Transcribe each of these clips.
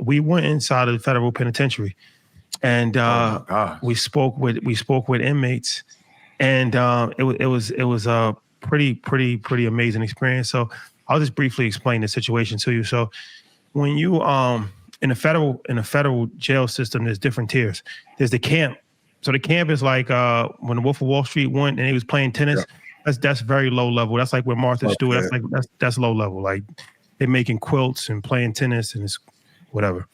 we went inside of the federal penitentiary, and we spoke with inmates, and it was a pretty amazing experience. So I'll just briefly explain the situation to you. So when you in a federal jail system, there's different tiers. There's the camp. So the camp is like when the Wolf of Wall Street went and he was playing tennis. Yeah. That's very low level. That's like where Martha Stewart. That's low level. Like they're making quilts and playing tennis and it's whatever.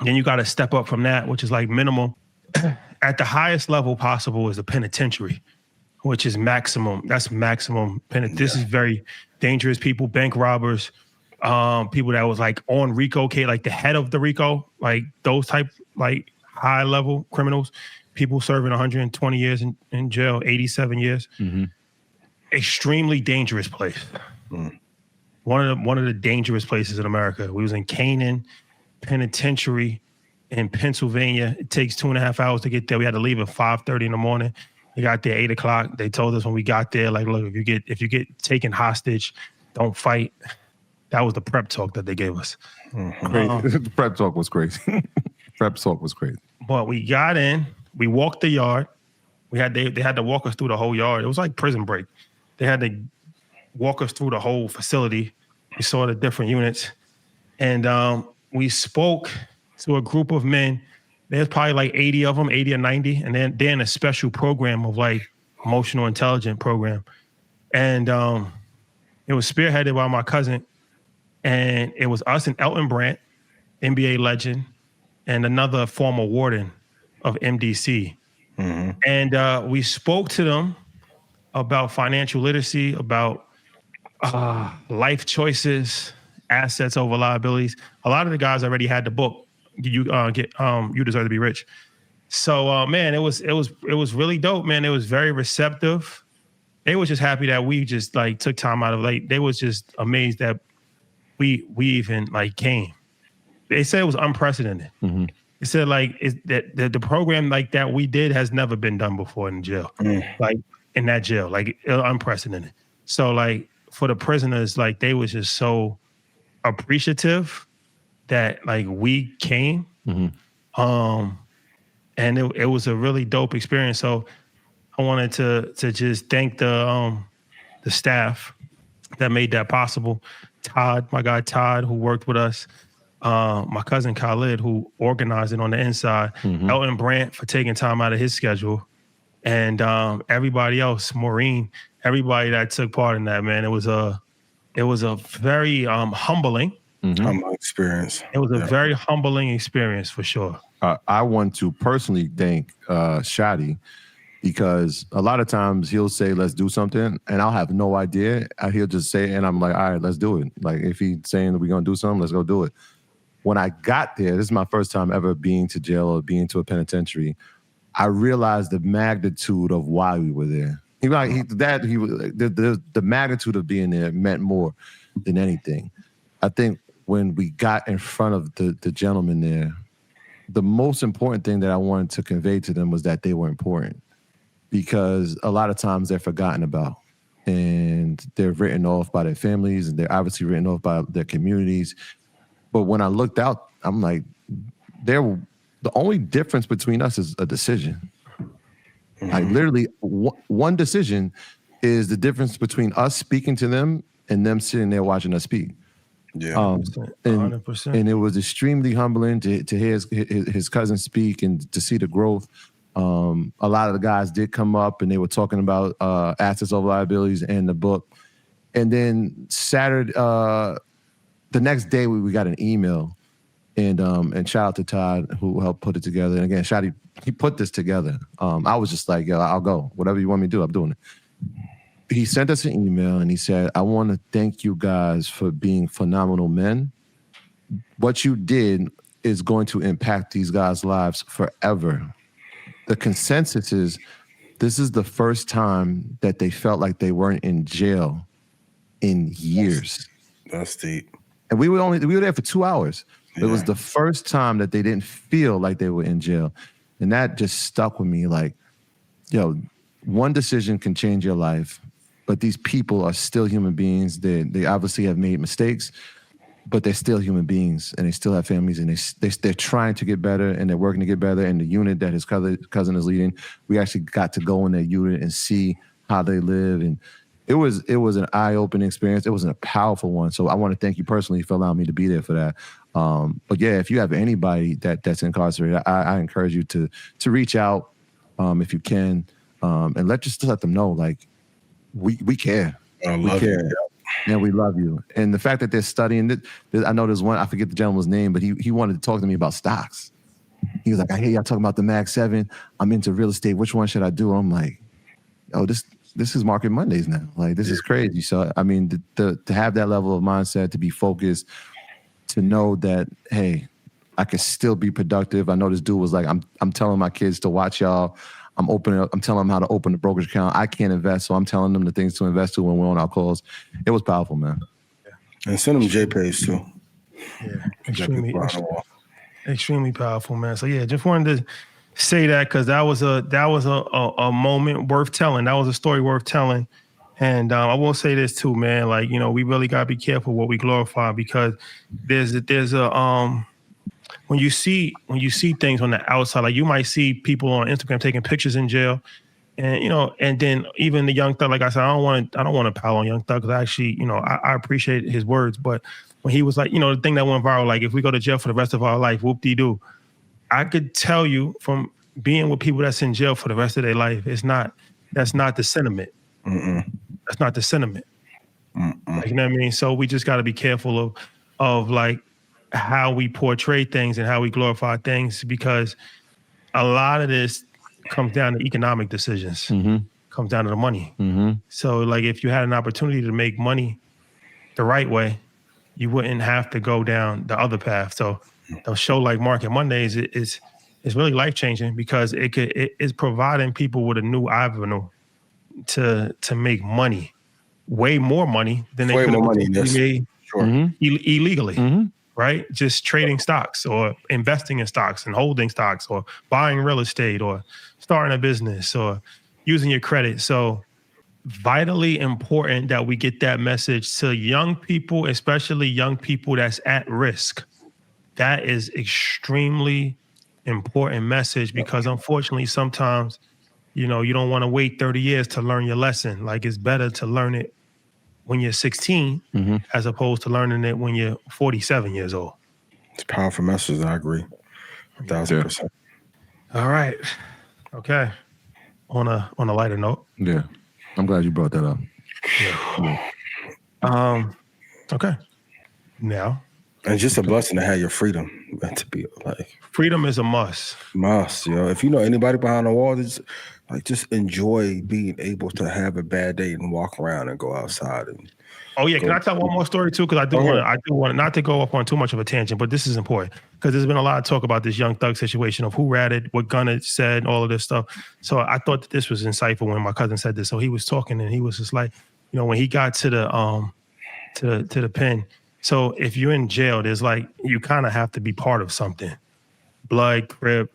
Then you got to step up from that, which is like minimal. At the highest level possible is the penitentiary, which is maximum. That's maximum. This is very dangerous people, bank robbers, people that was like on RICO, like the head of the RICO, like those type, like high level criminals, people serving 120 years in jail, 87 years. Mm-hmm. Extremely dangerous place. Mm. One of the dangerous places in America. We was in Canaan Penitentiary in Pennsylvania. It takes 2.5 hours to get there. We had to leave at 5:30 in the morning. We got there 8 o'clock. They told us when we got there, like, look, if you get taken hostage, don't fight. That was the prep talk that they gave us. The prep talk was crazy. Prep talk was crazy. But we got in. We walked the yard. They had to walk us through the whole yard. It was like prison break. They had to walk us through the whole facility. We saw the different units, and we spoke to a group of men. There's probably like 80 of them, 80 or 90, and then they're in a special program of like emotional intelligence program, and it was spearheaded by my cousin, and it was us and Elton Brand, NBA legend, and another former warden of MDC. Mm-hmm. And we spoke to them about financial literacy, about life choices, assets over liabilities. A lot of the guys already had the book. You Deserve to Be Rich. So man, it was really dope, man. It was very receptive. They was just happy that we just like took time out of like. They was just amazed that we even like came. They said it was unprecedented. Mm-hmm. They said like that the program like that we did has never been done before in jail, like in that jail, like unprecedented. So like for the prisoners, like they was just so appreciative that like we came, and it was a really dope experience. So I wanted to just thank the staff that made that possible. Todd, my guy Todd, who worked with us, my cousin Khalid, who organized it on the inside, Elton Brandt for taking time out of his schedule, and everybody else, Maureen, everybody that took part in that, man. It was a very humbling experience. It was a very humbling experience for sure. I want to personally thank Shadi, because a lot of times he'll say, let's do something, and I'll have no idea. He'll just say it, and I'm like, all right, let's do it. Like, if he's saying that we're going to do something, let's go do it. When I got there, this is my first time ever being to jail or being to a penitentiary, I realized the magnitude of why we were there. The magnitude of being there meant more than anything. I think when we got in front of the gentleman there, the most important thing that I wanted to convey to them was that they were important, because a lot of times they're forgotten about and they're written off by their families and they're obviously written off by their communities. But when I looked out, I'm like, the only difference between us is a decision. Like literally one decision is the difference between us speaking to them and them sitting there watching us speak. Yeah, 100%. And it was extremely humbling to hear his cousin speak and to see the growth. A lot of the guys did come up and they were talking about assets over liabilities and the book. And then Saturday, the next day we got an email, and shout out to Todd who helped put it together. And again, Shadi, he put this together. I was just like, yo, I'll go. Whatever you want me to do, I'm doing it. He sent us an email and he said, I want to thank you guys for being phenomenal men. What you did is going to impact these guys' lives forever. The consensus is this is the first time that they felt like they weren't in jail in years. That's deep. And we were there for 2 hours. Yeah. It was the first time that they didn't feel like they were in jail. And that just stuck with me. Like, yo, one decision can change your life, but these people are still human beings. They obviously have made mistakes. but they're still human beings and they still have families and they're trying to get better and they're working to get better. And the unit that his cousin is leading, we actually got to go in their unit and see how they live. And it was an eye-opening experience. It was a powerful one. So I want to thank you personally for allowing me to be there for that. But yeah, if you have anybody that's incarcerated, I encourage you to reach out if you can, and let them know, like, we care. We care. And we love you. And the fact that they're studying it, I know there's one, I forget the gentleman's name, but he wanted to talk to me about stocks. He was like, I hear y'all talking about the Mag 7. I'm into real estate. Which one should I do? I'm like, oh, this is Market Mondays now. Like, this is crazy. So, I mean, to have that level of mindset, to be focused, to know that, hey, I can still be productive. I know this dude was like, I'm telling my kids to watch y'all. I'm telling them how to open a brokerage account. I can't invest, so I'm telling them the things to invest to when we're on our calls. It was powerful, man. And send them JPays too. Yeah, extremely powerful, man. So yeah, just wanted to say that because that was a moment worth telling. That was a story worth telling. And I will say this too, man. Like, you know, we really gotta be careful what we glorify, because there's a when you see things on the outside, like you might see people on Instagram taking pictures in jail, and you know, and then even the Young Thug, like I said, I don't want to pile on Young Thug, because actually, you know, I appreciate his words, but when he was like, you know, the thing that went viral, like, if we go to jail for the rest of our life, whoop-de-doo. I could tell you from being with people that's in jail for the rest of their life, that's not the sentiment. That's not the sentiment. Like, you know what I mean? So we just got to be careful of like how we portray things and how we glorify things, because a lot of this comes down to economic decisions. Comes down to the money. So like, if you had an opportunity to make money the right way, you wouldn't have to go down the other path. So a show like Market Mondays is really life-changing, because it is providing people with a new avenue to make money, way more money than they could have made illegally. Right? Just trading stocks or investing in stocks and holding stocks or buying real estate or starting a business or using your credit. So vitally important that we get that message to young people, especially young people that's at risk. That is extremely important message, because unfortunately sometimes, you know, you don't want to wait 30 years to learn your lesson. Like, it's better to learn it when you're 16 as opposed to learning it when you're 47 years old. It's a powerful message. I agree. 1,000%. All right. Okay. On a lighter note. Yeah. I'm glad you brought that up. Yeah. Okay. Now. And just a blessing to have your freedom. To be like, freedom is a must. Must, you know. If you know anybody behind the wall, just enjoy being able to have a bad day and walk around and go outside. And can I tell one more story too? Because I do want not to go up on too much of a tangent, but this is important, because there's been a lot of talk about this Young Thug situation of who ratted, what Gunna said, all of this stuff. So I thought that this was insightful when my cousin said this. So he was talking and he was just like, you know, when he got to the to the pen. So if you're in jail, there's like, you kind of have to be part of something. Blood, Crip.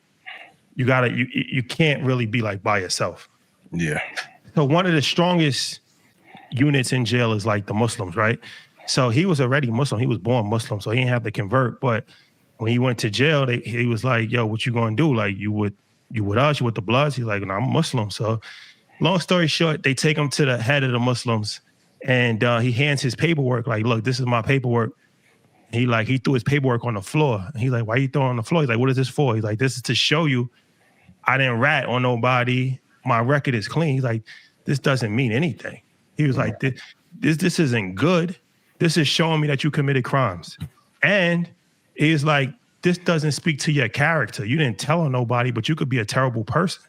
You can't really be like by yourself. Yeah. So one of the strongest units in jail is like the Muslims, right? So he was already Muslim. He was born Muslim, so he didn't have to convert. But when he went to jail, he was like, yo, what you gonna do? Like, you with us, you with the Bloods? He's like, no, I'm Muslim. So long story short, they take him to the head of the Muslims, and he hands his paperwork, like, look, this is my paperwork. He threw his paperwork on the floor. And he's like, why are you throwing on the floor? He's like, what is this for? He's like, this is to show you I didn't rat on nobody. My record is clean. He's like, this doesn't mean anything. He was like, this isn't good. This is showing me that you committed crimes. And he's like, this doesn't speak to your character. You didn't tell on nobody, but you could be a terrible person.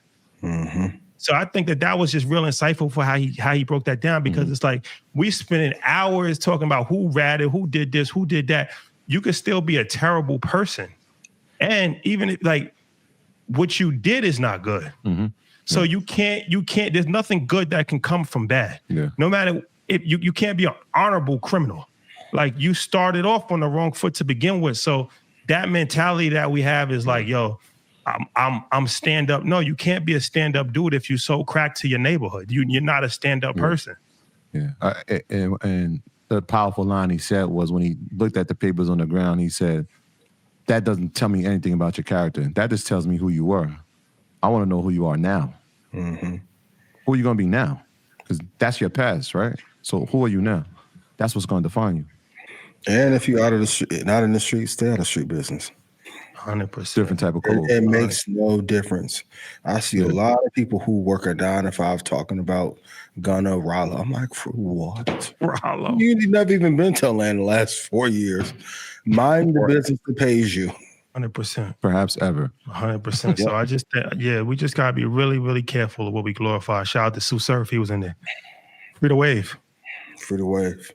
So I think that was just real insightful for how he broke that down, because it's like, we spending hours talking about who ratted, who did this, who did that. You could still be a terrible person. And even if, like, what you did is not good. So you can't, there's nothing good that can come from bad. Yeah. No matter if you can't be an honorable criminal. Like, you started off on the wrong foot to begin with. So that mentality that we have is like, yo, I'm stand up. No, you can't be a stand up dude if you sold crack to your neighborhood. You're not a stand up person. Yeah. And the powerful line he said was when he looked at the papers on the ground, he said, that doesn't tell me anything about your character. That just tells me who you were. I want to know who you are now. Mm-hmm. Who are you going to be now? Because that's your past, right? So who are you now? That's what's going to define you. And if you're out of the street, not in the street, stay out of street business. 100%. Different type of code. It makes no difference. I see a lot of people who work a 9 to 5 talking about Gunna, Rollo. I'm like, for what? Rollo. You never even been to Atlanta the last 4 years. Mind the business that pays you. 100%. Perhaps ever. 100%. So I just, we just got to be really, really careful of what we glorify. Shout out to Sue Surf. He was in there. Free the wave. Free the wave.